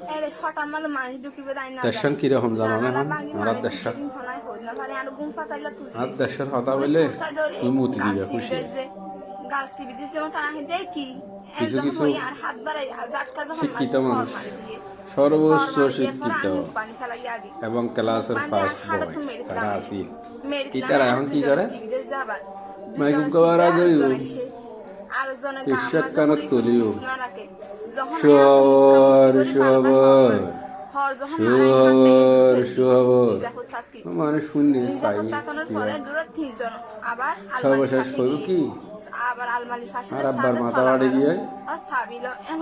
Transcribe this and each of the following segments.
এর হঠাৎ মানে মানুষ ঢুকিবে তাই না দেশন কি রকম জানো না এখন আর দেশন আর গুম ফাতাইলা তুলি আর দেশের কথা বলে তুই মুতি দিবে খুশি গাছি বিদেশ যেমন তারা দেখি কিছু যখন কিছু ওই আর হাত বাড়াই জাটকা যখন শিক্ষিত মানুষ মানুষ মারি দিয়ে সর্বোচ্চ শিক্ষিত পানি ফেলাই আগে এবং ক্লাসের ফার্স্ট বয় তারা আসিল তারা এখন কি করে মাইকুম কবার আগে টিশার্ট কানত তুলিও শহর শহর শহর শহর মানে শুননি চাই সর্বশেষ করু কি আর আব্বার মাথা বাড়ি গিয়ে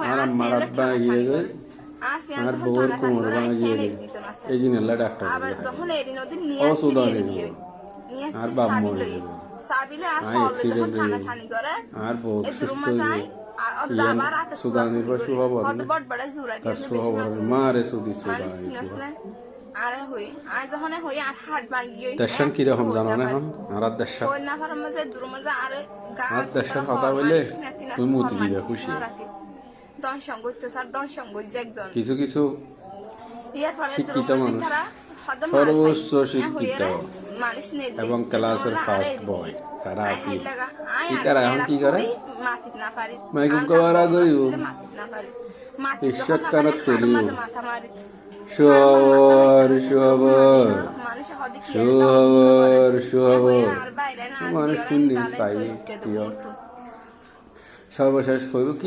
আর আম্মার আব্বা গিয়ে যায় আর বউর কোমর ভাঙা গিয়ে যায় এই জিনিসটা ডাক্তার অসুদা নেই আর বাপ মরে যাবে আর বহুত সুস্থ সুদানির বা সুহবর তার সুহবর মারে সুদি দেশন কি রকম জানো না এখন আর দেশন আর দেশের কথা বলে তুই মুতি দিবে খুশি কিছু কিছু শিক্ষিত মানুষ সর্বোচ্চ শিক্ষিত এবং ক্লাসের ফার্স্ট বয় তারা আছে তারা এখন কি করে মাইকুম কবার আগে টিশার্ট কানত তুলিও শহর শহর শহর শহর মানুষ শুননি চাই সর্বশেষ করবো কি